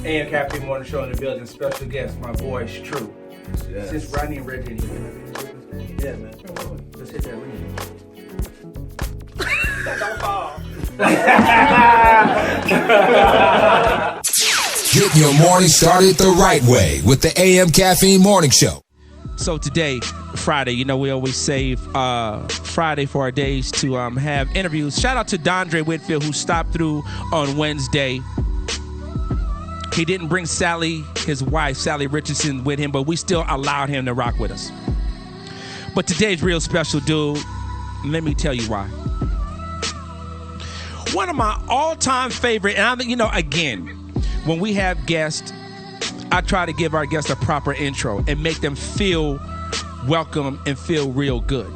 AM Caffeine Morning Show in the building. Special guest, my boy, True. Yes. Since Rodney and Reggie, yeah, man. Let's hit that ring. Don't fall. Get your morning started the right way with the AM Caffeine Morning Show. So today, Friday, you know we always save Friday for our days to have interviews. Shout out to Dondre Whitfield, who stopped through on Wednesday. He didn't bring Sally, his wife, Sally Richardson, with him, but we still allowed him to rock with us. But today's real special, dude. Let me tell you why. One of my all-time favorite, and again, when we have guests, I try to give our guests a proper intro and make them feel welcome and feel real good.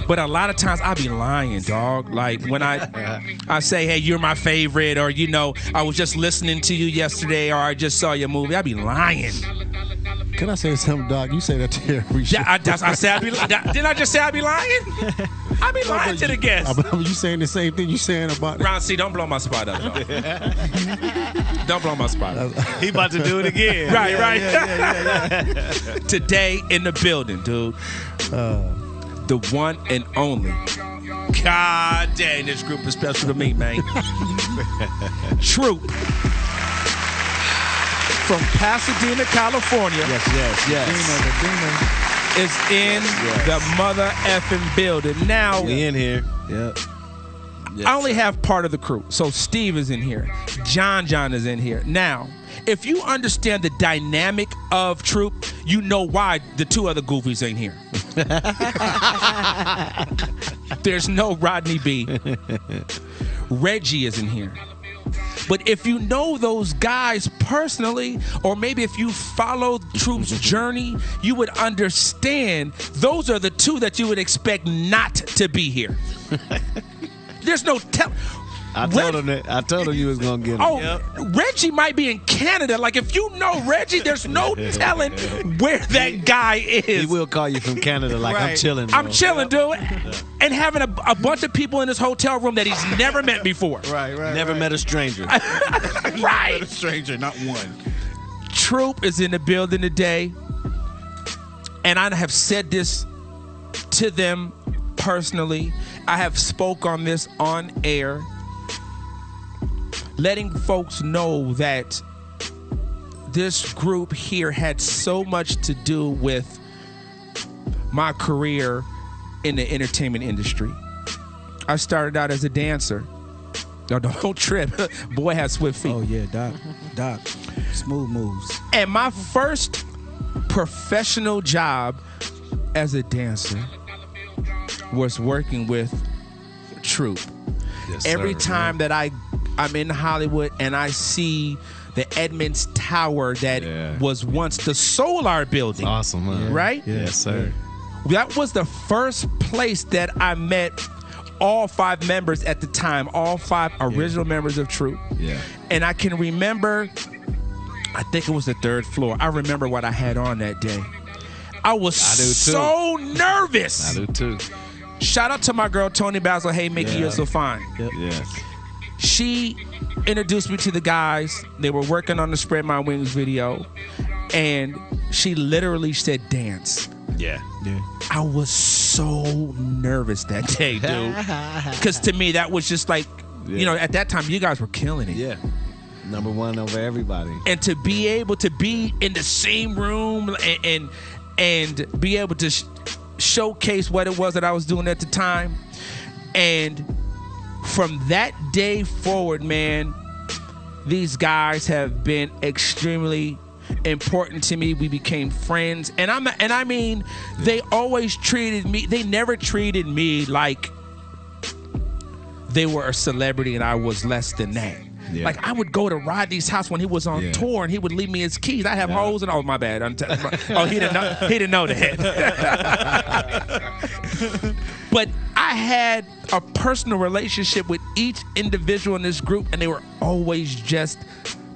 But a lot of times I be lying, dog. Like when I say, hey, you're my favorite, or, I was just listening to you yesterday, or I just saw your movie, I be lying. Can I say something, Doc? You say that to every show. Yeah, I said I be lying. Didn't I just say I be lying? I be lying to the guests. You saying the same thing you saying about Ron C, don't blow my spot up, dog. Don't blow my spot up. He about to do it again. Right. Yeah. Today in the building, dude. The one and only. God dang, this group is special to me, man. Troop. From Pasadena, California. Yes. Is in the mother effing building. Now, we in here. Yep. Yes, I only have part of the crew. So Steve is in here. John is in here. Now, if you understand the dynamic of Troop, you know why the two other goofies ain't here. There's no Rodney B. Reggie is in here. But if you know those guys personally, or maybe if you followed Troop's journey, you would understand those are the two that you would expect not to be here. There's no I told him you was gonna get him. Oh, yep. Reggie might be in Canada. Like, if you know Reggie, there's no telling where that guy is. He will call you from Canada like, right. I'm chilling, bro. I'm chilling, dude. And having a bunch of people in his hotel room that he's never met before. Right. Never met a stranger. Right. Never met a stranger, not one. Troop is in the building today. And I have said this to them personally. I have spoke on this on air. Letting folks know that this group here had so much to do with my career in the entertainment industry. I started out as a dancer. No, don't trip. Boy has swift feet. Oh, yeah, Doc. Smooth moves. And my first professional job as a dancer was working with Troop. Yes, Every sir. time that I'm in Hollywood and I see the Edmonds Tower that was once the Solar Building. Awesome, man. Right? Yes, sir. That was the first place that I met all 5 members at the time, all 5 original members of Troop. Yeah. And I can remember, I think it was the 3rd floor. I remember what I had on that day. I was so nervous. I do too. Shout out to my girl, Tony Basil. Hey, Mickey, you're so fine. Yep. Yes. She introduced me to the guys. They were working on the Spread My Wings video. And she literally said, dance. Yeah. I was so nervous that day, dude. Because to me, that was just like, at that time, you guys were killing it. Yeah. Number one over everybody. And to be able to be in the same room and be able to showcase what it was that I was doing at the time. And from that day forward, man, these guys have been extremely important to me. We became friends, and I mean, they always treated me. They never treated me like they were a celebrity and I was less than that. Yeah. Like, I would go to Rodney's house when he was on tour, and he would leave me his keys. I have holes and my bad. He didn't know that. But I had a personal relationship with each individual in this group, and they were always just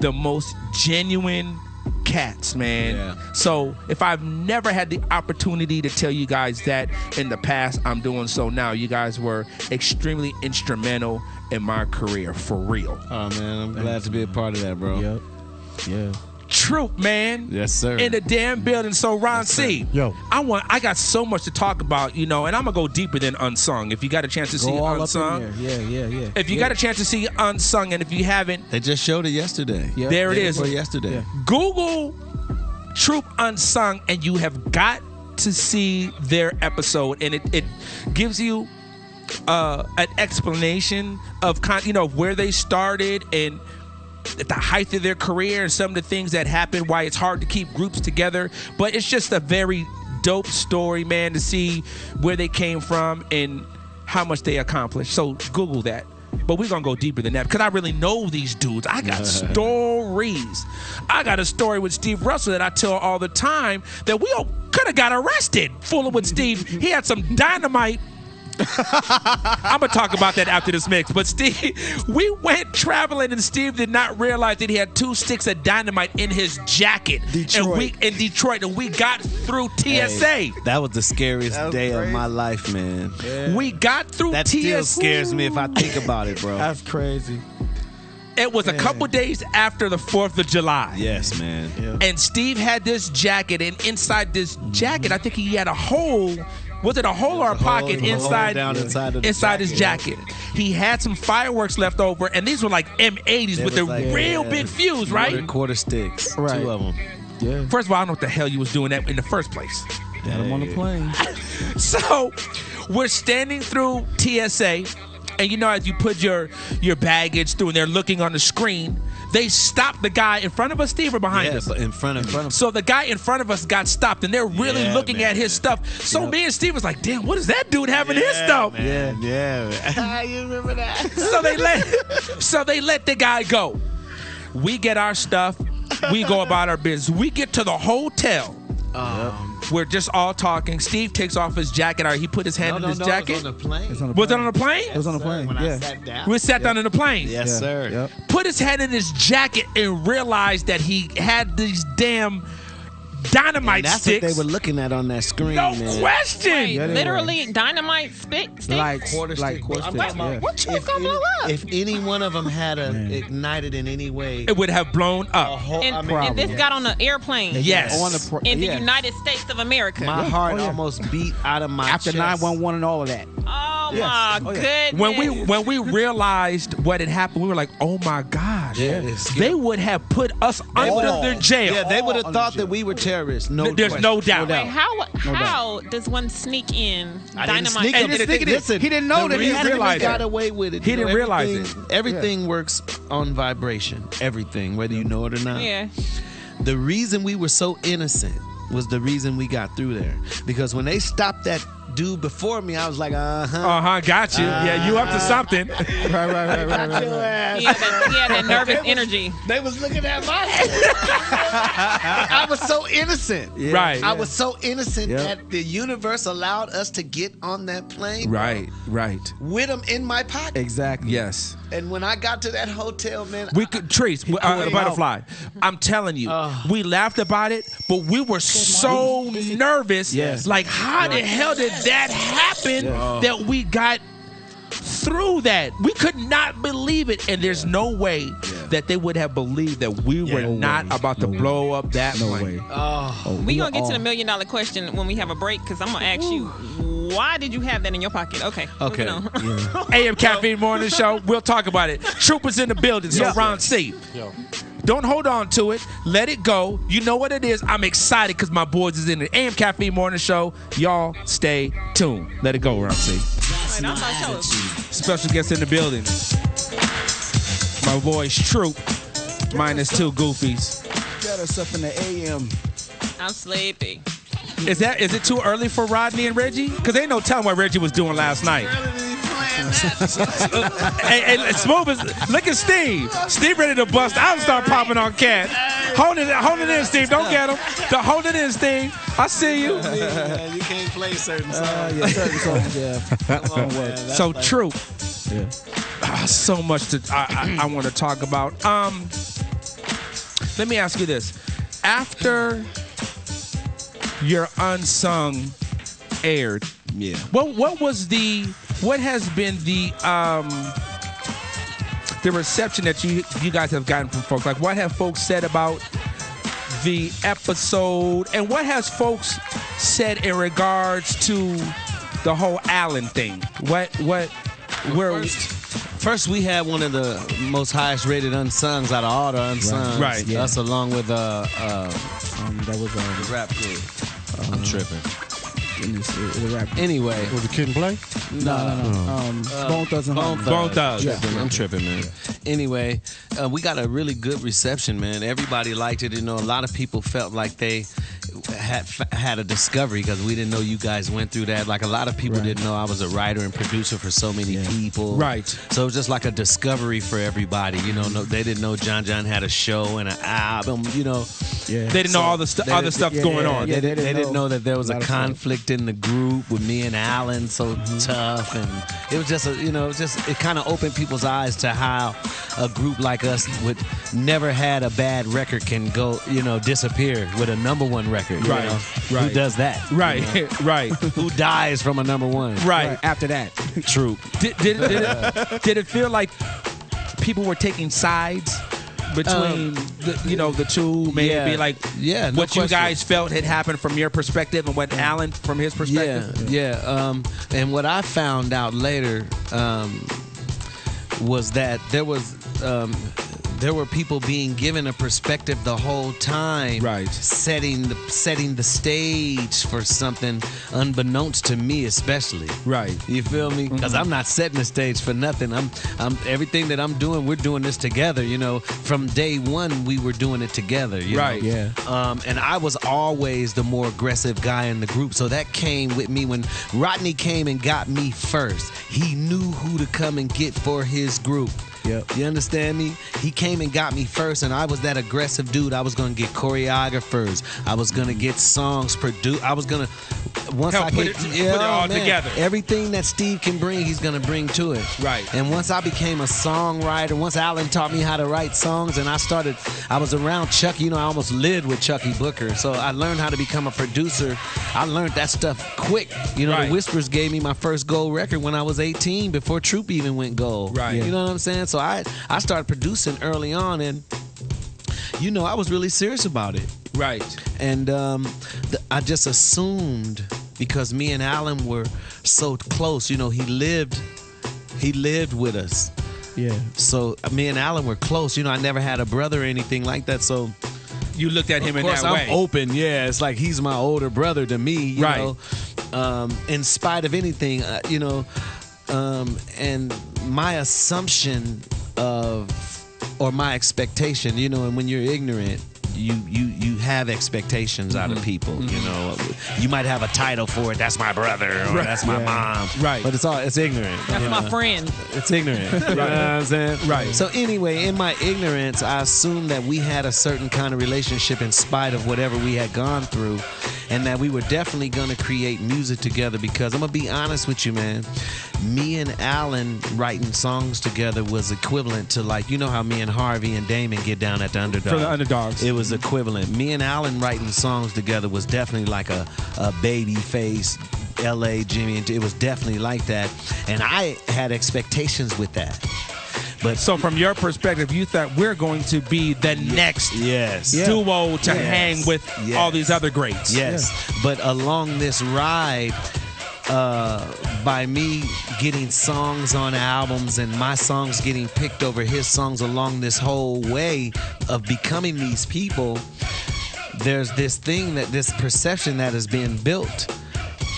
the most genuine cats, man. Yeah. So if I've never had the opportunity to tell you guys that in the past, I'm doing so now. You guys were extremely instrumental in my career, for real. Oh, man, I'm glad to be a part of that, bro. Yep. Yeah. Troop, man. Yes, sir. In the damn building. So Ron C. Yo. I got so much to talk about, and I'm gonna go deeper than Unsung. If you got a chance to see Go all Unsung, up in there. Yeah. if you got a chance to see Unsung, and if you haven't, They just showed it yesterday. Yeah. there it Day is. before yesterday. Google Troop Unsung, and you have got to see their episode, and it gives you an explanation of where they started and at the height of their career and some of the things that happened, why it's hard to keep groups together. But it's just a very dope story, man, to see where they came from and how much they accomplished. So Google that. But we're going to go deeper than that because I really know these dudes. I got stories. I got a story with Steve Russell that I tell all the time that we all could have got arrested fooling with Steve. He had some dynamite. I'm going to talk about that after this mix. But Steve, we went traveling and Steve did not realize that he had 2 sticks of dynamite in his jacket. In Detroit. And we got through TSA. Hey, that was the scariest day of my life, man. Yeah. We got through That TSA. still scares me if I think about it, bro. That's crazy. It was a couple days after the 4th of July. Yes, man. Yeah. And Steve had this jacket, and inside this jacket, I think he had a hole. Was it a hole or a pocket hole inside down inside of the his jacket? He had some fireworks left over, and these were like M80s They with was the like, real big fuse, right? Quarter sticks. Right. 2 of them. Yeah. First of all, I don't know what the hell you was doing that in the first place. Got him on the plane. So we're standing through TSA, and as you put your baggage through and they're looking on the screen, they stopped the guy in front of us, Steve, or behind us? But in front of me. So the guy in front of us got stopped, and they're really looking man. at his stuff. So me and Steve was like, damn, what is that dude having his stuff? Man. Yeah. You remember that? So they let the guy go. We get our stuff. We go about our business. We get to the hotel. We're just all talking. Steve takes off his jacket. He put his hand in his jacket. It was on the plane. Was it on the plane? It was on the plane. When Yeah. I sat down. We sat down in the plane. Yes, Yeah. sir. Yep. Put his hand in his jacket and realized that he had these damn dynamite And that's sticks. what they were looking at on that screen, No man. question. Wait, Yeah, they literally dynamite sticks? Like Quarter stick. quarter I'm stick. talking about- Yeah. What you gonna blow up? If any one of them had ignited in any way, It would have blown a up. whole, And this got on an airplane Yes. On the in the yeah. United States of America. my heart Oh, yeah. almost beat out of my After chest. 911 and all of that. Oh Yes. my Oh, yeah. goodness. When we realized what had happened, we were like, "Oh my gosh!" Yeah. They would have put us under the jail. Yeah, they would have All thought under that we were terrorists. No, There's no doubt. Wait, how does one sneak in I didn't dynamite? sneak And up. the thing is, Listen, he didn't know the that he reason realized we got that. away with it. He didn't realize it. Everything works on vibration. Everything, whether you know it or not. Yeah. The reason we were so innocent was the reason we got through there. Because when they stopped that dude before me, I was like, Got you. Yeah, you up to something. Right. He had that nervous energy. They was looking at my I was so innocent. Right. I was so innocent Yep. that the universe allowed us to get on that plane Right. with them in my pocket. Exactly. Yes. And when I got to that hotel, man, We could Trace, butterfly. I'm telling you, we laughed about it, but we were so nervous. Yes. Like, how the hell did that happen that we got through that? We could not believe it, and there's no way that they would have believed that we were not about to blow up that No plane. way. We gonna get to the $1 million question when we have a break because I'm gonna ask you, why did you have that in your pocket? Okay. Okay. moving on. AM Caffeine Morning Show. We'll talk about it. Troopers in the building. So Ron C. Don't hold on to it. Let it go. You know what it is. I'm excited because my boys is in the AM Caffeine Morning Show. Y'all stay tuned. Let it go, Ron C. Wait, I thought y'all was- Special guest in the building. My boys Troop. Minus 2 goofies. Got us up in the AM. I'm sleepy. Is it too early for Rodney and Reggie? Because ain't no telling what Reggie was doing last night. hey, Smooth is, look at Steve. Steve ready to bust out and start popping on Cat. Hold it in, Steve. Don't get him. Hold it in, Steve. I see you. you can't play certain songs. Yeah, certain songs, yeah. So true. Yeah. So much to I want to talk about. Let me ask you this: after your Unsung aired, what has been the the reception that you guys have gotten from folks? Like, what have folks said about the episode, and what has folks said in regards to the whole Allen thing? First, we had one of the most highest rated unsungs out of all the unsungs. Right. Yeah. Us along with that was the rap group. I'm tripping. the rap. Anyway. Was it Kid and Play? No. Bone Thugs and Harmony. Bone Thugs. I'm tripping, man. Anyway, we got a really good reception, man. Everybody liked it. You know, a lot of people felt like they had a discovery because we didn't know you guys went through that. Like, a lot of people didn't know I was a writer and producer for so many people. Right. So it was just like a discovery for everybody. You know, they didn't know John had a show and an album, you know. Yeah. They didn't know all the other stuff going on. They didn't know that there was a conflict in the group with me and Alan, so tough, and it was just it kind of opened people's eyes to how a group like us would never had a bad record can go, disappear with a #1 record. Right. Who does that? Right. Right. Who dies from a #1? Right. After that. True. Did it feel like people were taking sides between the two, maybe no what question. you guys felt had happened from your perspective and what Alan from his perspective? Yeah. And what I found out later was that there were people being given a perspective the whole time, right? Setting the stage for something unbeknownst to me, especially. Right. You feel me? Because I'm not setting the stage for nothing. I'm everything that I'm doing. We're doing this together. From day one, we were doing it together. Right. Yeah. And I was always the more aggressive guy in the group, so that came with me when Rodney came and got me first. He knew who to come and get for his group. Yep. You understand me? He came and got me first, and I was that aggressive dude. I was going to get choreographers. I was going to get songs produced. I was going to put it all together. Everything that Steve can bring, he's going to bring to it. Right. And once I became a songwriter, once Alan taught me how to write songs, and I was around Chucky. I almost lived with Chucky Booker, so I learned how to become a producer. I learned that stuff quick. The Whispers gave me my first gold record when I was 18, before Troop even went gold. Right. You know what I'm saying? So I started producing early on, and I was really serious about it. Right. And I just assumed, because me and Alan were so close, he lived with us. Yeah. So me and Alan were close. I never had a brother or anything like that. So you looked at him in that way. I'm open. Yeah, it's like he's my older brother to me. You know, in spite of anything, and my assumption or my expectation, and when you're ignorant, you have expectations out of people. You might have a title for it. That's my brother, or that's my mom. Right. But it's ignorant. That's my friend. It's ignorant. You know what I'm saying? Right. So anyway, in my ignorance, I assumed that we had a certain kind of relationship in spite of whatever we had gone through, and that we were definitely going to create music together, because I'm going to be honest with you, man. Me and Alan writing songs together was equivalent to, like, how me and Harvey and Damon get down at the Underdogs. For the Underdogs. It was equivalent. Me and Alan writing songs together was definitely like a Babyface, L.A. Jimmy. It was definitely like that. And I had expectations with that. But so from your perspective, you thought we're going to be the next duo to hang with all these other greats. Yes. Yeah. But along this ride, by me getting songs on albums and my songs getting picked over his songs along this whole way of becoming these people, there's this perception that is being built.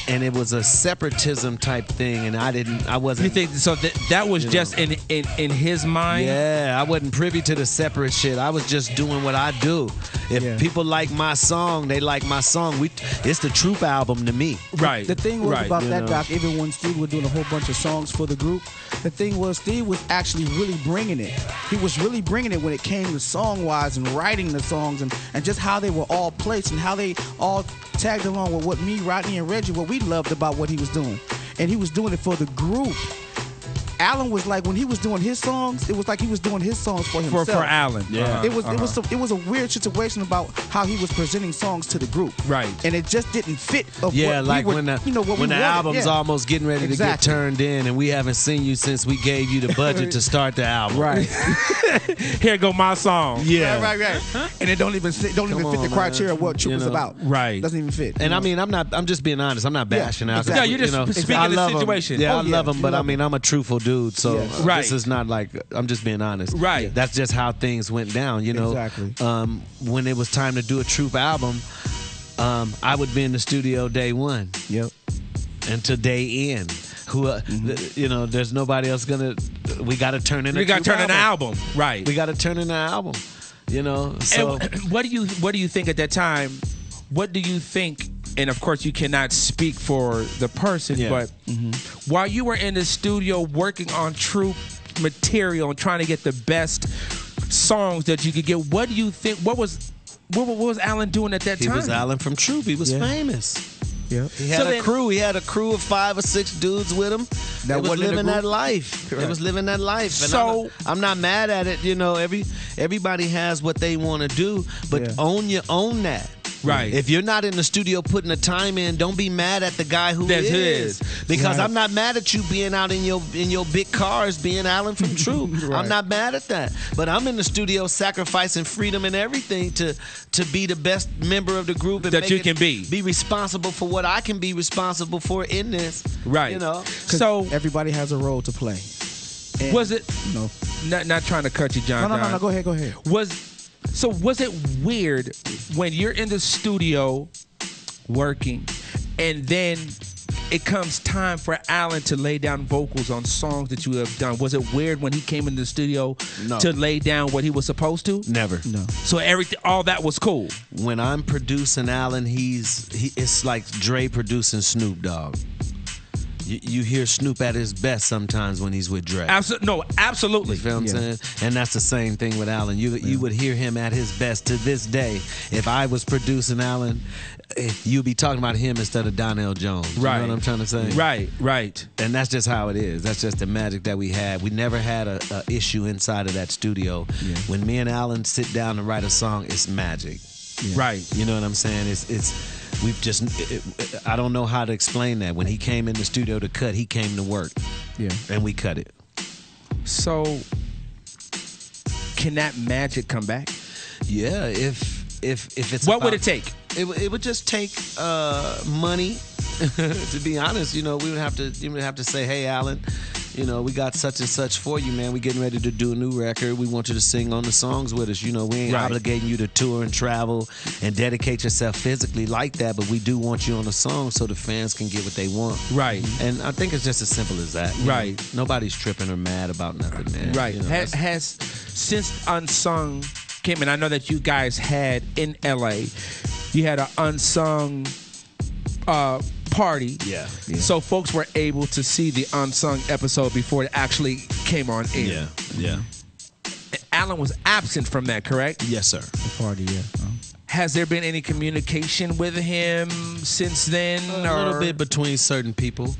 And it was a separatism type thing, and I wasn't. You think so? That was just in his mind. Yeah, I wasn't privy to the separate shit. I was just doing what I do. If people like my song, they like my song. It's the Troop album to me. Right. The thing was about that, Doc, even when Steve was doing a whole bunch of songs for the group, the thing was Steve was actually really bringing it. He was really bringing it when it came to song-wise and writing the songs and just how they were all placed and how they all tagged along with what me, Rodney, and Reggie, what we loved about what he was doing. And he was doing it for the group. Alan was like, when he was doing his songs, it was like he was doing his songs for himself. For Alan. Yeah. It was a weird situation about how he was presenting songs to the group. Right. And it just didn't fit. Of Yeah, what like we were, when the what we when the wanted. album's Yeah. almost getting ready to get turned in, and we haven't seen you since we gave you the budget to start the album. Right. Here go my song. Yeah. Right. And it don't even fit Come the on, criteria man. of what Troop You is know. about. Right. Doesn't even fit. And I mean, I'm just being honest. I'm not bashing out. exactly. Yeah, you're just speaking I the love 'em. situation. Yeah, Oh, I yeah, love him, you but I love mean, I'm a truthful dude, so Yes. Right. this is not like I'm just being honest. Right. That's just how things went down. You know, Exactly. When it was time to do a Troop album, I would be in the studio day one Yep. until day end. You know, there's nobody else gonna. We got to turn in. You got to turn in an album. Right. We got to turn in an album. You know, so And what do you think at that time? What do you think? And of course, you cannot speak for the person, Yeah. but while you were in the studio working on Troop material and trying to get the best songs that you could get, what do you think? What was Alan doing at that he time? was Alan from Troop. He was famous. Yep. He had So a then- crew. He had a crew of 5 or 6 dudes with him. That It was wasn't in the living group? that life. It Correct. was living that life. And So- I'm not mad at it. You know, everybody has what they want to do, but Yeah. own that. Right. If you're not in the studio putting the time in, don't be mad at the guy who That's who is. is. Because Right. I'm not mad at you being out in your big cars being Alan from Troop. Right. I'm not mad at that. But I'm in the studio sacrificing freedom and everything to be the best member of the group and That make you it- can be. Be responsible for what I can be responsible for in this. Right. You know. So Everybody has a role to play. And, was it? No. Not trying to cut you, John. No. Go ahead. Was it weird when you're in the studio working and then it comes time for Alan to lay down vocals on songs that you have done? Was it weird when he came in the studio No. to lay down what he was supposed to? Never. No. So all that was cool. When I'm producing Alan, it's like Dre producing Snoop Dogg. You hear Snoop at his best sometimes when he's with Dre. Absolutely. You feel what I'm saying? And that's the same thing with Alan. You would hear him at his best to this day. If I was producing Alan, you'd be talking about him instead of Donnell Jones. Right. You know what I'm trying to say? Right. And that's just how it is. That's just the magic that we had. We never had a issue inside of that studio. Yeah. When me and Alan sit down to write a song, it's magic. Right. You know what I'm saying? We've just, I don't know how to explain that. When he came in the studio to cut, he came to work. Yeah. And we cut it. So can that magic come back? Yeah, if it's What would about- it take? It would just take money. To be honest, you would have to say, hey, Alan, we got such and such for you, man. We getting ready to do a new record. We want you to sing on the songs with us. We ain't Right. obligating you to tour and travel and dedicate yourself physically like that, but we do want you on the song so the fans can get what they want. Right. And I think it's just as simple as that. you Right. know. Nobody's tripping or mad about nothing, man. Right. You know, Has since Unsung came in, I know that you guys had in LA, you had an Unsung party. Yeah. So folks were able to see the Unsung episode before it actually came on air. Yeah. Alan was absent from that, correct? Yes, sir. The party, yeah. Has there been any communication with him since then? A little bit between certain people,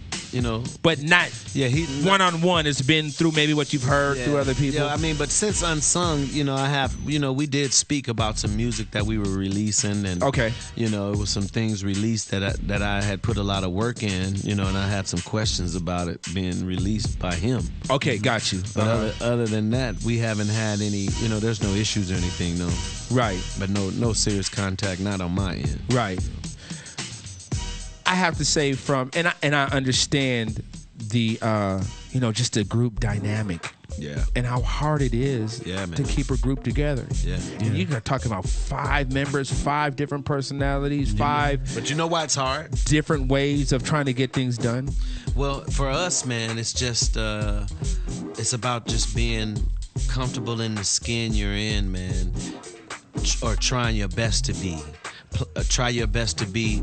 But not he one-on-one. It's been through maybe what you've heard through other people. Yeah, I mean, but since Unsung, we did speak about some music that we were releasing, and Okay. it was some things released that I had put a lot of work in, and I had some questions about it being released by him. Okay, got you. But other than that, we haven't had any, there's no issues or anything, no. Right. But no serious contact, not on my end. Right. I have to say and I understand the just the group dynamic. Yeah. And how hard it is Yeah, man. to keep a group together. Yeah. And you're talking about 5 members, 5 different personalities, 5 But you know why it's hard? different ways of trying to get things done. Well, for us, man, it's just it's about just being comfortable in the skin you're in, man, or trying your best to be. Try your best to be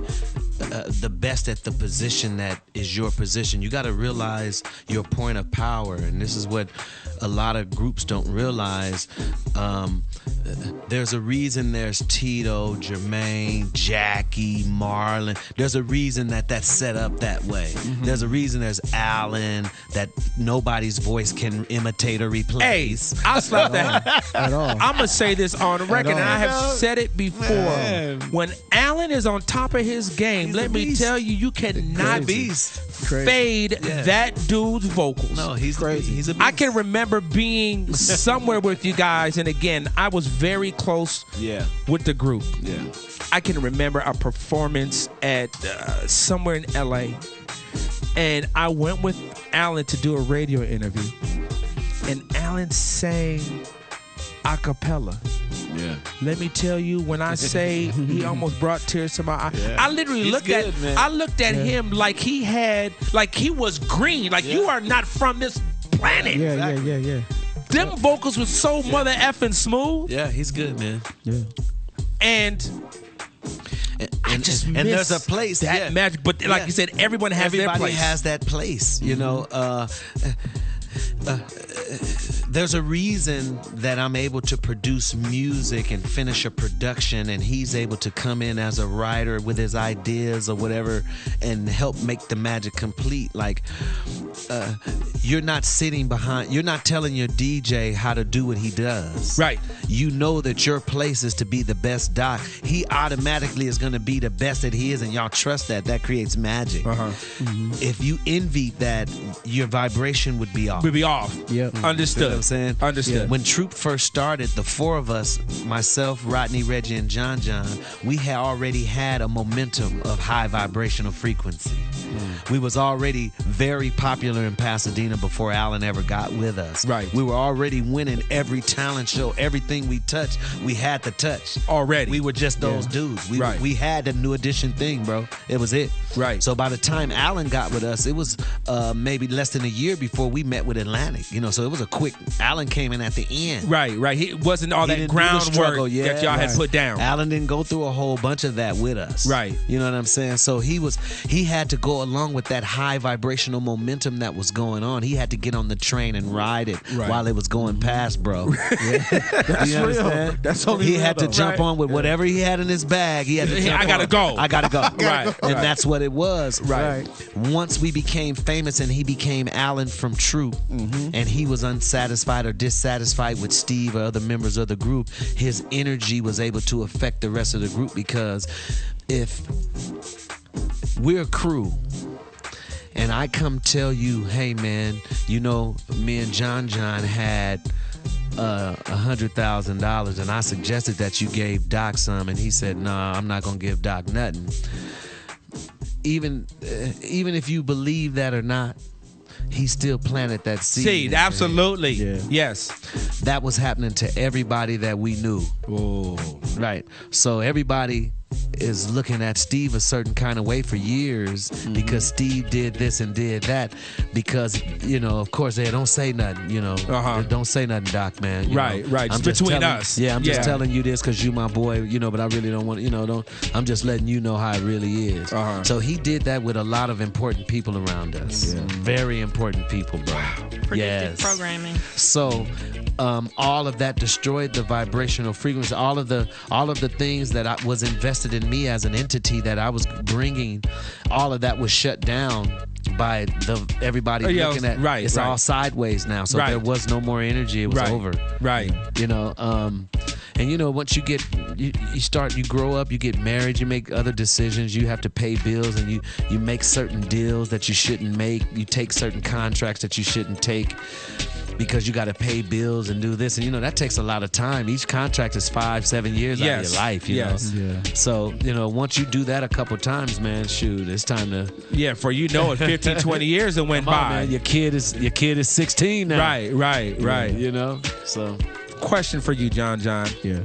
the best at the position that is your position. You got to realize your point of power, and this is what a lot of groups don't realize. there's a reason there's Tito, Jermaine, Jackie, Marlon. There's a reason that's set up that way. There's a reason there's Alan that nobody's voice can imitate or replace. Hey, I slap that. At all. I'm going to say this on the record, all. and I have said it before. Man. When Alan is on top of his game, He's let a me beast. tell you, you cannot Crazy. fade that dude's vocals. No, he's Crazy. He's a beast. I can remember being somewhere with you guys, and again, I was very close with the group. Yeah. I can remember a performance at somewhere in LA, and I went with Alan to do a radio interview, and Alan sang a cappella. Yeah. Let me tell you, when I say he almost brought tears to my eye, I literally He's looked good, at man. I looked at him like he was green, like you are not from this planet. Yeah. Them vocals was so mother effing smooth, Yeah, he's good, man. Yeah. and I just and miss there's a place that magic. But like you said, everyone has Everybody their place. has that place, you know. There's a reason that I'm able to produce music and finish a production, and he's able to come in as a writer with his ideas or whatever and help make the magic complete. Like, you're not sitting behind, you're not telling your DJ how to do what he does. Right. You know that your place is to be the best doc. He automatically is going to be the best that he is, and y'all trust that. That creates magic. If you envy that, your vibration would be off. We'll be off. Yep. Understood. You know what I'm saying? Understood. When Troop first started, the four of us, myself, Rodney, Reggie, and John, we had already had a momentum of high vibrational frequency. We was already very popular in Pasadena before Alan ever got with us. Right. We were already winning every talent show. Everything we touched, we had to touch. Already. We were just those dudes. We had the New Edition thing, bro. It was it. Right. So by the time Alan got with us, it was maybe less than a year before we met with Atlantic. You know, so it was a quick. Alan came in at the end. Right. He wasn't all He that didn't do the groundwork struggle, that y'all had put down. Alan didn't go through a whole bunch of that with us. Right. You know what I'm saying? So he had to go along with that high vibrational momentum that was going on. He had to get on the train and ride it while it was going past, bro. That's You real. understand? That's only He real, had to though. jump on with whatever he had in his bag. He had to jump I gotta on. go. I gotta go. Right. And that's what it was. Right. Once we became famous and he became Alan from Troop, and he was unsatisfied or dissatisfied with Steve or other members of the group, his energy was able to affect the rest of the group, because if we're a crew and I come tell you, hey man, you know, me and John had $100,000 and I suggested that you gave Doc some, and he said, nah, I'm not gonna give Doc nothing. Even if you believe that or not, he still planted that seed. Absolutely. Yeah. Yes. That was happening to everybody that we knew. Oh. Right. So everybody is looking at Steve a certain kind of way for years because Steve did this and did that, because, you know, of course, they don't say nothing, you know. Don't say nothing, Doc, man. You Right, know. right. I'm Just just between telling- us. Yeah, I'm just Yeah. telling you this because you my boy, you know, but I really don't want, you know, I'm just letting you know how it really is. So he did that with a lot of important people around us. Very important people, bro. Predictive programming. So all of that destroyed the vibrational frequency. All of the things that was invested in me as an entity that I was bringing, all of that was shut down by everybody looking at. Right, it's right. all sideways now. So there was no more energy. It was over. Right. You know, and you know, once you grow up, you get married, you make other decisions, you have to pay bills, and you make certain deals that you shouldn't make. You take certain contracts that you shouldn't take, because you got to pay bills and do this, and you know that takes a lot of time. Each contract is 5-7 years out of your life, you know. Yeah. So, you know, once you do that a couple times, man, shoot, it's time to. Yeah, for you know it, 15, 20 years that went Come on, by. man. Your kid is 16 now. Right. You know, so. Question for you, John. Yeah.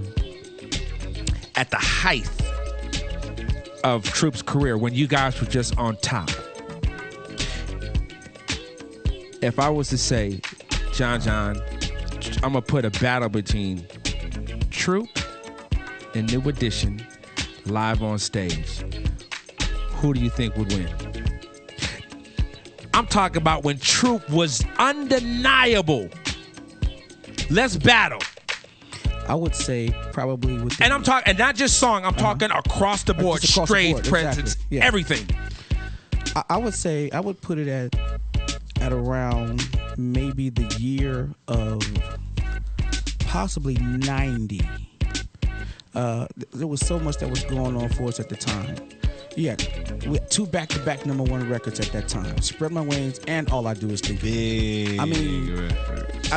At the height of Troop's career, when you guys were just on top, if I was to say, John, I'm gonna put a battle between Troop and New Edition live on stage, who do you think would win? I'm talking about when Troop was undeniable. Let's battle. I would say probably with. And I'm talking, and not just song. I'm talking across the board, Just across the stage board, presence, exactly. Yeah. everything. I would say I would put it at around maybe the year of possibly 90. There was so much that was going on for us at the time. Yeah, we had 2 back-to-back #1 records at that time. Spread My Wings and All I Do Is Think. Big. I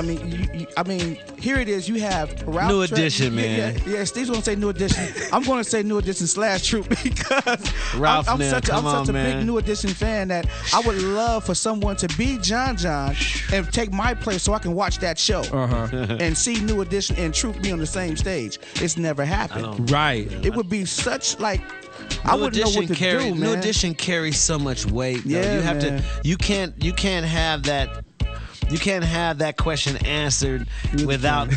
mean, here it is. You have Ralph New Tre- Edition, man. Yeah, Steve's gonna say New Edition. I'm gonna say New Edition / Troop because Ralph, I'm now, such come a on, big man. New Edition fan that I would love for someone to be John and take my place so I can watch that show and see New Edition and Troop be on the same stage. It's never happened. Right. It would be such like. I wouldn't know what to do, man. New Edition carries so much weight. Though. Yeah, you have man. to. You can't have that. You can't have that question answered without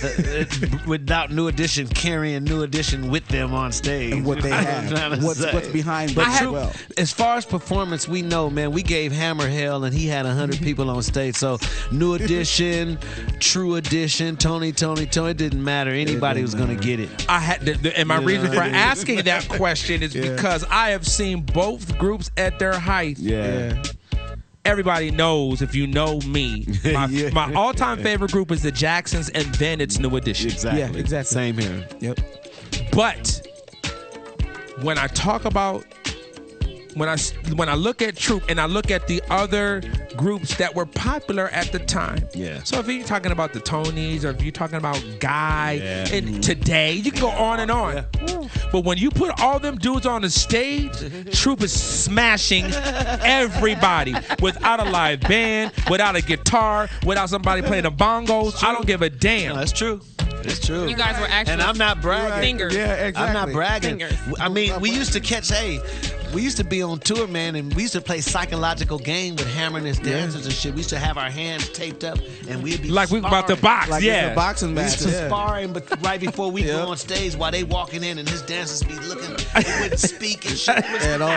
without New Edition carrying New Edition with them on stage. And what they have, what's behind them as well. As far as performance, we know, man, we gave Hammer hell and he had 100 people on stage. So New Edition, True Edition, Tony, it didn't matter. Anybody was going to get it. I had to, and my reason for asking that question is because I have seen both groups at their height. Yeah. Everybody knows, if you know me, my all-time favorite group is the Jacksons, and then it's New Edition. Exactly. Yeah, exactly. Same here. Yep. But when I talk about when I look at Troop and I look at the other groups that were popular at the time. Yeah. So if you're talking about the Tonys or if you're talking about Guy and Today, you can go on and on. Yeah. But when you put all them dudes on the stage, Troop is smashing everybody without a live band, without a guitar, without somebody playing the bongos. I don't give a damn. No, that's true. It's true. You guys were actually And I'm not bragging. singers. Yeah, exactly. I'm not bragging. Singers. I mean, we used to we used to be on tour, man, and we used to play psychological game with Hammer and his dancers and shit. We used to have our hands taped up, and we'd be Like we about to box, Like yeah. it's a boxing We match. used to Yeah. sparring, but right before we go on stage, while they walking in, and his dancers be looking, they wouldn't speak and shit. At all.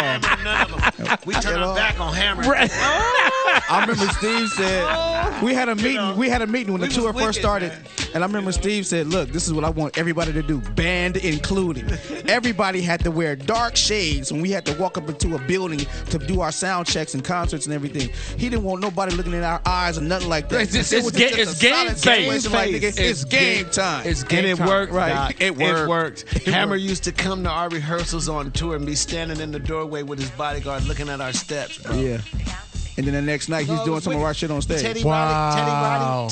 None of them. We turn our back on Hammer. I remember Steve said we had a meeting. We had a meeting when the We tour was first wicked, started, man. and I remember Steve said, "Look, this is what I want everybody to do, band including. Everybody had to wear dark shades when we had to walk up into a building to do our sound checks and concerts and everything. He didn't want nobody looking in our eyes or nothing like that. It's It was game just a solid face. situation like, nigga, it's game time. It's game And it time. worked, Right. Doc. It worked. It worked. It Hammer worked. used to come to our rehearsals on tour and be standing in the doorway with his bodyguard looking at our steps, bro. Yeah. And then the next night, he's No, it doing was some of wicked. our shit on stage. Teddy Wow.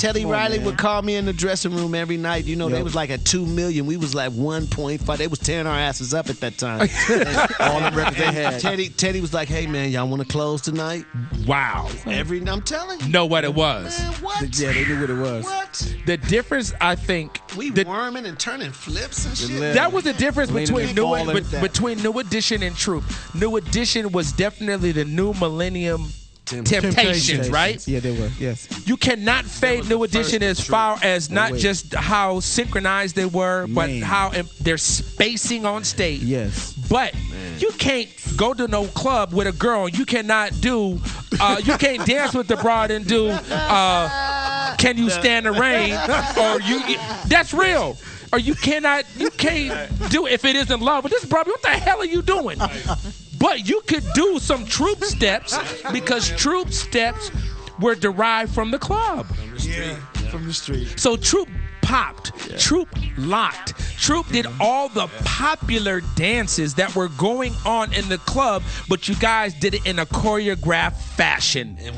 Riley Come on, Riley man. would call me in the dressing room every night. You know, they Yep. was like at 2 million. We was like 1.5. They was tearing our asses up at that time. All the records they had. Teddy was like, "Hey man, y'all want to close tonight?" Wow. I'm telling you. Know what it was. Man, what? Yeah, they knew what it was. What? The difference, I think, We the- worming and turning flips and shit. left. that was the difference Leaning between and New falling. between New Edition and Troop. New Edition was definitely the new millennium Temptations, right? Yeah, they were. Yes. You cannot fade New Edition as far as not wait. just how synchronized they were, but Man. how their spacing on stage. Yes. But you can't go to no club with a girl. You cannot do. You can't dance with the broad and do. Can you stand the rain? Or you. That's real. Or you can't do if it isn't love. But this brother, what the hell are you doing? But you could do some Troop steps because Troop steps were derived from the club. From the street. So Troop popped. Troop locked. Troop did all the popular dances that were going on in the club, but you guys did it in a choreographed fashion. And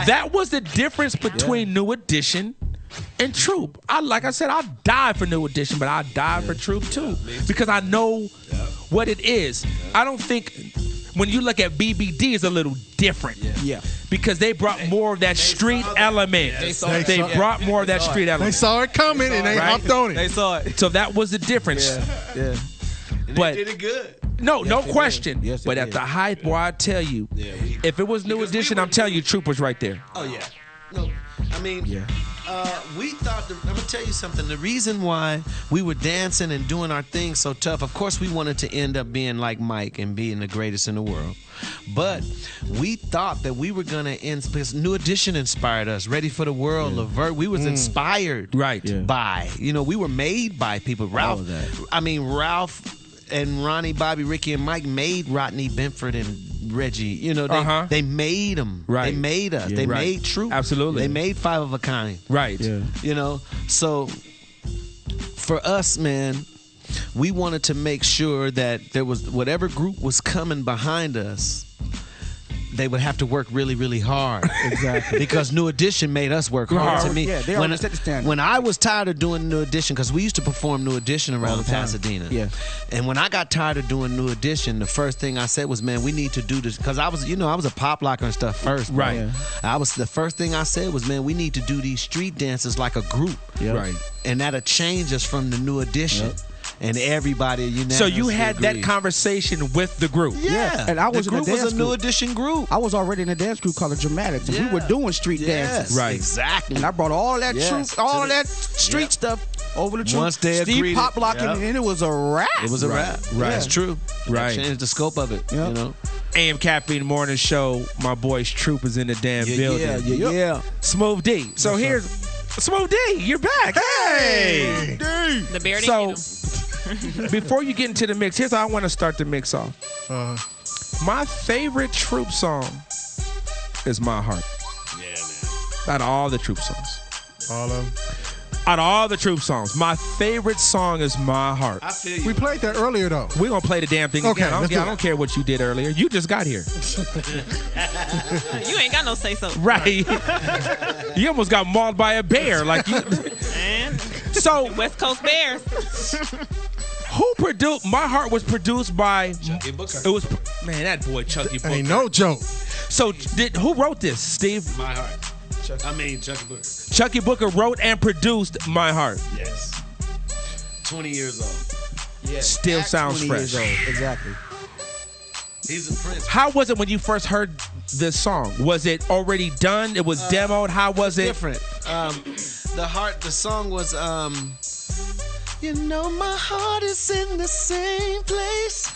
That was the difference between New Edition and Troop. Like I said, I'll die for New Edition, but I'll die for Troop too. Because I know what it is. I don't think when you look at BBD, it's a little different. Yeah. Because they brought more of that street element. They brought more of that street They element. saw it coming and they hopped on it. They saw it. So that was the difference. Yeah. But did it good. no question. Yes, they but at did. the height, boy, I tell you, if it was New Edition, I'm telling you, Troop was right there. Oh yeah. No, I mean, Yeah. We thought, I'm going to tell you something. The reason why we were dancing and doing our thing so tough, of course, we wanted to end up being like Mike and being the greatest in the world. But we thought that we were going to end, because New Edition inspired us. Ready for the World, Levert. We was inspired by, we were made by people. Ralph and Ronnie, Bobby, Ricky, and Mike made Rodney Benford and Reggie. They made them. Right. They made us. They made Troop. Absolutely. They made Five of a Kind. Right. Yeah. So for us, man, we wanted to make sure that there was whatever group was coming behind us, they would have to work really, really hard. Exactly. Because New Edition made us work hard. To me, yeah, they already set the standard. When I was tired of doing New Edition, because we used to perform New Edition around Pasadena. Yeah. And when I got tired of doing New Edition, the first thing I said was, man, we need to do this. Because I was a pop locker and stuff first. Bro. Right. Yeah. The first thing I said was, man, we need to do these street dances like a group. Yep. Right. And that'll change us from the New Edition. Yep. And everybody unanimously So you had agreed. that conversation with the group. Yeah. And I was the in a group dance was a New group. Edition group. I was already in a dance group called the Dramatics, and we were doing street dances. Right. Exactly. And I brought all that truth, all that street stuff over the truth. Once they Steve agreed pop locking, it, and it was a wrap. It was a wrap. Right. That's true. Right. That changed the scope of it. Yep. AM Caffeine Morning Show. My boy Troop is in the damn building. Yeah. Smooth D. So here's Smooth D. You're back. Hey. The bear didn't So get him. before you get into the mix, here's how I want to start the mix off. My favorite Troop song is My Heart. Yeah, man. Out of all the Troop songs. All of them. Out of all the Troop songs, my favorite song is My Heart. I feel you. We played that earlier, though. We're going to play the damn thing Okay, again. I don't care what you did earlier. You just got here. You ain't got no say so. Right. You almost got mauled by a bear. Like you. And So West Coast Bears. who produced My Heart was produced by Chucky Booker. It was that boy Chucky Booker. Ain't no joke. So who wrote this, Steve? My Heart. Chucky Booker. Chucky Booker wrote and produced My Heart. Yes. 20 years old. Yeah. Still At sounds 20 fresh. years old. Exactly. He's a prince. How was it when you first heard this song? Was it already done? It was demoed? How was it? Different. The song was, my heart is in the same place,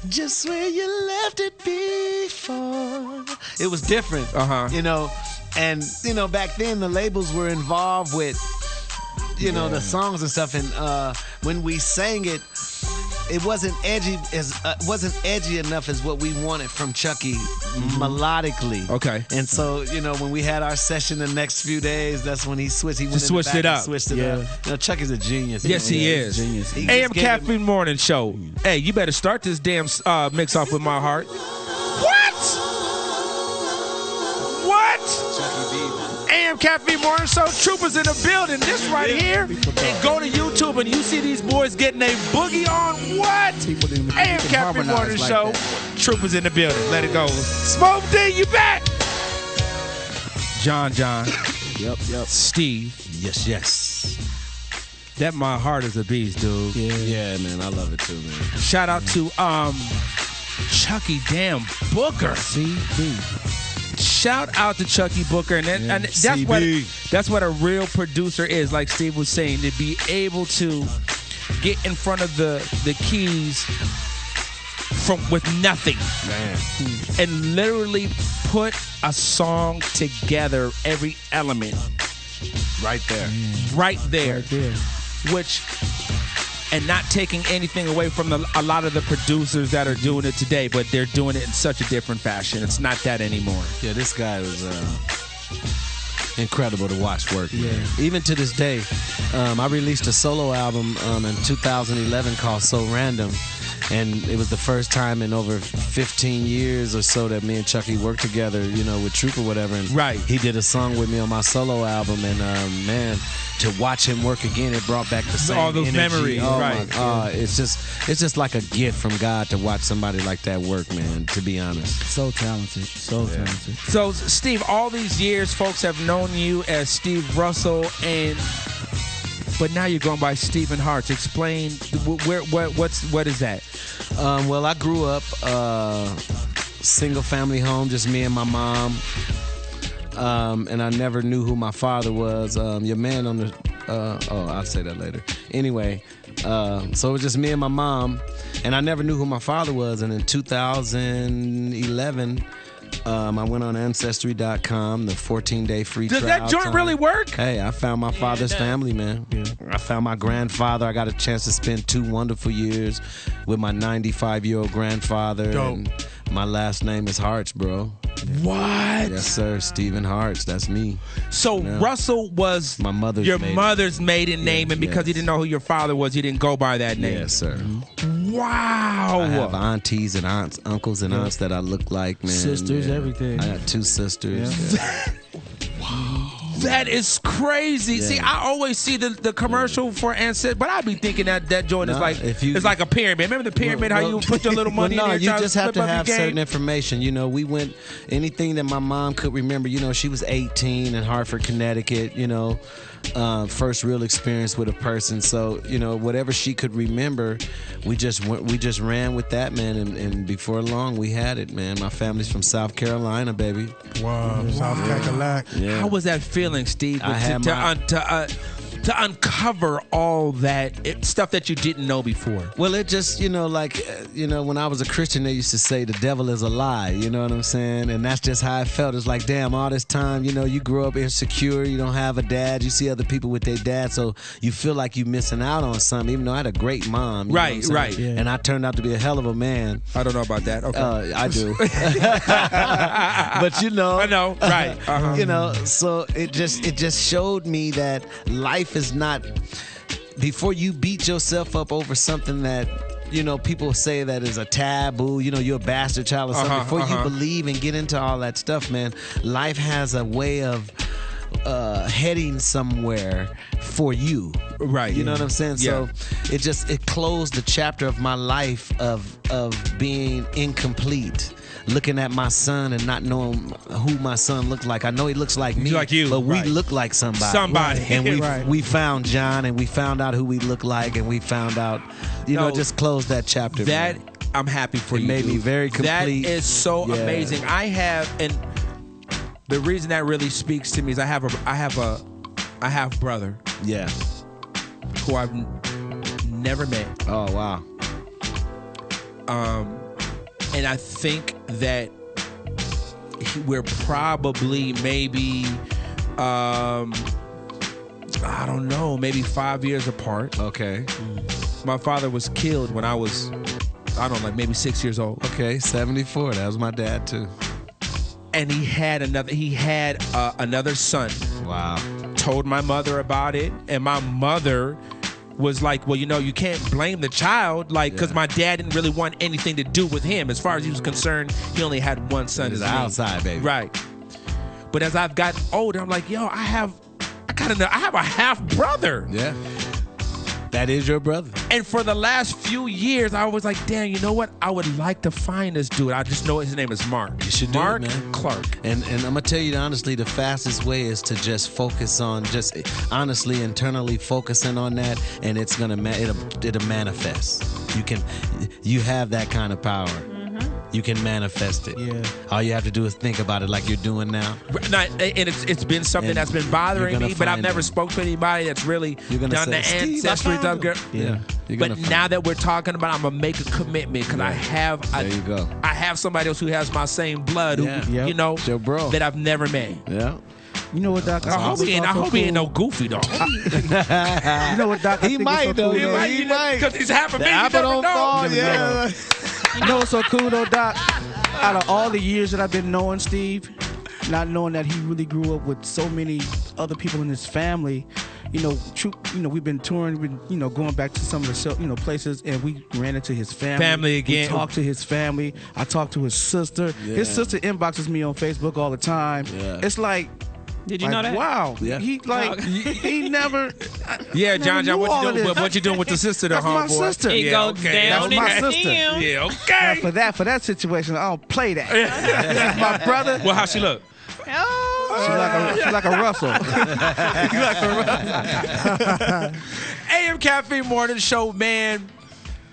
just where you left it before. It was different. And, back then the labels were involved with, the songs and stuff. And when we sang it, it wasn't edgy enough as what we wanted from Chucky melodically. Okay. And so, when we had our session the next few days, that's when he switched. He went Just switched in the it back up. And switched it up. Chucky's a genius. Yes, he is. Genius. He AM just gave Caffeine Morning Show. Hey, you better start this damn mix off with My Heart. What? Chucky B, man. AM Caffeine Morning Show. Troopers in the building. This right here. And go to YouTube and you see these boys getting a boogie on what? AM Caffeine Morning Show. Troopers in the building. Let it go. Smoke D, you back. John. Yep. Steve. Yes. That My Heart is a beast, dude. Yeah, man. I love it too, man. Shout out to Chucky damn Booker. CB. Shout out to Chucky Booker, and that's what a real producer is. Like Steve was saying, to be able to get in front of the keys with nothing, Man. and literally put a song together, every element Right there. right there. Which. And not taking anything away from a lot of the producers that are doing it today, but they're doing it in such a different fashion. It's not that anymore. Yeah, this guy was incredible to watch work. Yeah. Even to this day, I released a solo album in 2011 called So Random. And it was the first time in over 15 years or so that me and Chucky worked together, with Troop or whatever. And Right. he did a song with me on my solo album. And, man, to watch him work again, it brought back the same All those energy. memories, Oh, right. my God. It's just like a gift from God to watch somebody like that work, man, to be honest. So talented. Talented. So, Steve, all these years, folks have known you as Steve Russell, but now you're going by Stephen Hartz. Explain what is that? Well, I grew up single family home, just me and my mom. and I never knew who my father was. Your man on the I'll say that later. Anyway, so it was just me and my mom, and I never knew who my father was. And in 2011, I went on Ancestry.com, the 14-day free trial. Does that joint really work? Hey, I found my father's family, man. Yeah. I found my grandfather. I got a chance to spend 2 wonderful years with my 95-year-old grandfather. Dope. And my last name is Harts, bro. What? Yes, sir. Stephen Harts. That's me. So Russell was my mother's your mother's maiden name, and because you didn't know who your father was, you didn't go by that name. Yes, sir. Wow. I have aunties and aunts, uncles and aunts that I look like, man. Sisters, everything. I got 2 sisters. Yeah. That is crazy. Yeah. See, I always see the commercial for Ancestry, but I be thinking that joint is like it's like a pyramid. Remember the pyramid? How you put your little money in there? You just have to have certain information. You know, we went anything that my mom could remember. You know, she was 18 in Hartford, Connecticut. You know, first real experience with a person. So you know, whatever she could remember, we just ran with that, man. And before long, we had it, man. My family's from South Carolina, baby. Wow, South Carolina. Yeah. How was that feeling, Steve? To uncover all that stuff that you didn't know before. Well, it just, when I was a Christian, they used to say the devil is a lie, you know what I'm saying? And that's just how I felt. It's like, damn, all this time, you grow up insecure, you don't have a dad, you see other people with their dad, so you feel like you're missing out on something, even though I had a great mom. Right. Yeah. And I turned out to be a hell of a man. I don't know about that. Okay. I do. But I know, right. Uh-huh. So it just showed me that life is not, before you beat yourself up over something that people say that is a taboo, you're a bastard child or something. Before you believe and get into all that stuff, man, life has a way of heading somewhere for you. Right. You know what I'm saying? Yeah. So it closed the chapter of my life of being incomplete. Looking at my son and not knowing who my son looked like. I know he looks like me, like you, but we look like somebody. And we found John, and we found out who we look like, and we found out, just close that chapter. That, man. I'm happy for you. It made me very complete. That is so amazing. I have, and the reason that really speaks to me is I have a half brother. Yeah. Who I've never met. Oh wow. And I think that we're probably maybe, I don't know, maybe 5 years apart. Okay. My father was killed when I was, maybe 6 years old. Okay, 74. That was my dad too. And he had another son. Wow. Told my mother about it, and my mother was like, well, you can't blame the child, because my dad didn't really want anything to do with him. As far as he was concerned, he only had one son. He's outside, baby. Right. But as I've gotten older, I'm like, I have a half brother. Yeah. That is your brother. And for the last few years, I was like, damn, you know what? I would like to find this dude. I just know his name is Mark. You should do Mark it, man. Clark. And I'm going to tell you honestly, the fastest way is to just focus on, honestly, internally focusing on that, and it's going to, it'll manifest. You have that kind of power. You can manifest it. Yeah. All you have to do is think about it like you're doing now. And it's been something that's been bothering me, but I've never spoke to anybody that's really done the ancestry stuff. Yeah. But now that we're talking about it, I'm going to make a commitment because there you go. I have somebody else who has my same blood, your bro. that I've never met. Yeah. You know what, Doc? I hope he ain't no goofy, though. You know what, Doc? He might, though. He might. Because he's half a the man. apple don't fall. Yeah. You know what's so cool, though, Doc? Out of all the years that I've been knowing Steve, not knowing that he really grew up with so many other people in his family, we've been touring, we've been, going back to some of the places, and we ran into his family again. We talked to his family. I talked to his sister. Yeah. His sister inboxes me on Facebook all the time. Yeah. It's like, did you know that? Wow. Yeah. He never. Yeah, John, what you doing with the sister, That's my sister. It goes down That's my in sister. him. Yeah, okay. Now, for that situation, I don't play that. My brother. Well, how she look? She's like a Russell. AM Caffeine Morning Show, man.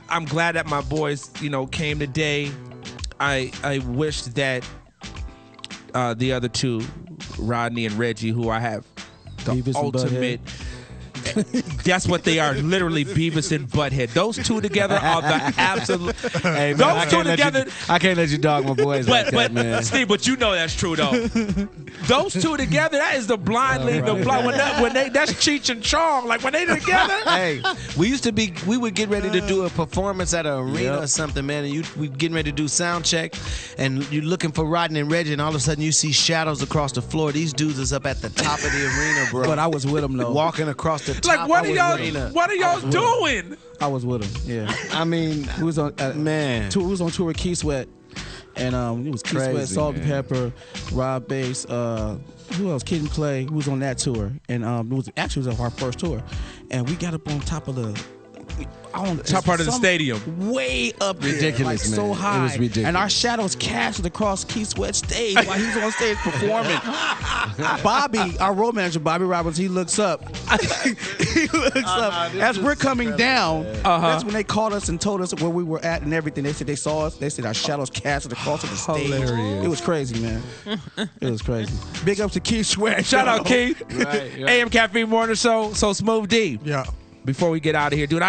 I'm glad that my boys, came today. I wish that the other two Rodney and Reggie, who I have the Beavis and ultimate. That's what they are, literally Beavis and Butthead. Those two together are the absolute. Hey, man, those two together. I can't let you dog my boys like that, man. Steve, but you know that's true though. Those two together, that is the blind leading the blind. When they that's Cheech and Chong. Like when they together. Hey, we would get ready to do a performance at an arena or something, man, and we getting ready to do sound check, and you're looking for Rodney and Reggie, and all of a sudden you see shadows across the floor. These dudes is up at the top of the arena, bro. But I was with them though. Walking across the top Like what of are the y'all? arena. What are y'all doing? I was with them. Yeah. I mean, We was on man. We was on tour with Key Sweat, and it was Key Sweat, Crazy, Salt and man. Pepper, Rob Bass, who else? Kid and Clay. Who was on that tour, and it was our first tour, and we got up on top of the. Top part of the stadium. Way up there. Ridiculous, like, man. so high. It was ridiculous. And our shadows casted across Key Sweat's stage while he was on stage performing. Bobby, our road manager, Bobby Roberts, he looks up. He looks up. As we're coming down, that's when they called us and told us where we were at and everything. They said they saw us. They said our shadows casted across the stage. Hilarious. It was crazy, man. It was crazy. Big up to Keith Sweat. Shout out Keith. Right. AM Caffeine Morning Show. So Smooth D. Yeah. Before we get out of here, dude,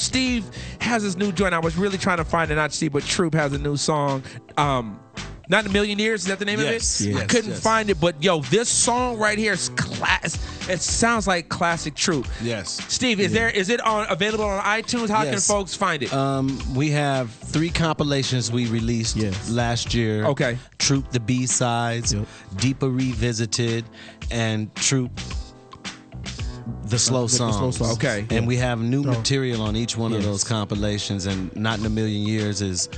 Steve has his new joint. I was really trying to find it, not Steve, but Troop has a new song. Not in a Million Years. Is that the name Yes, of it? yes, I couldn't yes. find it, but this song right here is class. It sounds like classic Troop. Yes. Steve, is it available on iTunes? How can Yes. folks find it? We have 3 compilations we released last year. Okay. Troop the B-sides, Deeper Revisited, and Troop the slow songs. slow songs. Okay. And we have new material on each one of those compilations, and Not in a Million Years is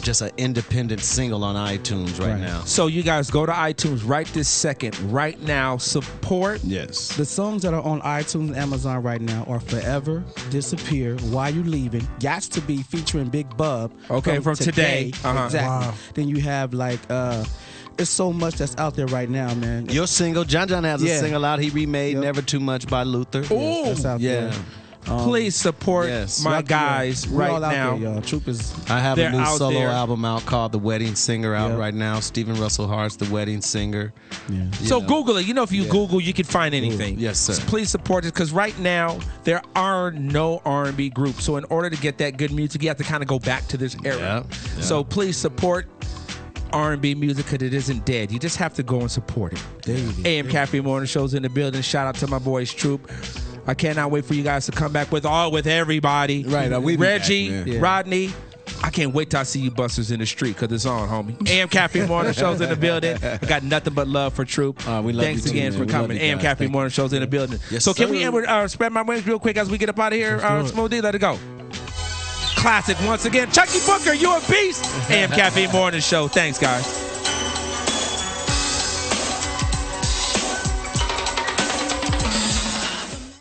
just an independent single on iTunes right now. So you guys go to iTunes right this second, right now. Support. Yes. The songs that are on iTunes and Amazon right now are Forever, Disappear, Why You Leaving, Gots to Be featuring Big Bub. Okay, from today. Exactly. Wow. Then you have there's so much that's out there right now, man. Your single, John has a Yeah. single out he remade, Never Too Much by Luther. Ooh. That's out there. Please support Yes. my guys We're right all out now. there, y'all. Troop is I have They're a new out solo there. album out called The Wedding Singer out Yeah. right now. Stephen Russell Hart's The Wedding Singer. yeah. So Google it. If you Google, you can find anything. Yes, sir. So please support it because right now there are no R&B groups. So in order to get that good music, you have to kind of go back to this era. Yeah. So please support R&B music because it isn't dead. You just have to go and support it. There you go. AM Caffeine Morning Show's in the building. Shout out to my boys Troop. I cannot wait for you guys to come back with everybody. Right, we be Reggie, back, man. Yeah. Rodney. I can't wait till I see you busters in the street because it's on, homie. AM Caffeine Morning Show's in the building. I got nothing but love for Troop. We love Thanks you too, again man. for We love coming. you AM guys. Caffeine Thank Morning Show's in the building. Yes, So can sir. we spread my wings real quick as we get up out of here? Smooth D, let it go. Classic once again. Chucky Booker, you a beast. AM Caffeine Morning Show. Thanks, guys.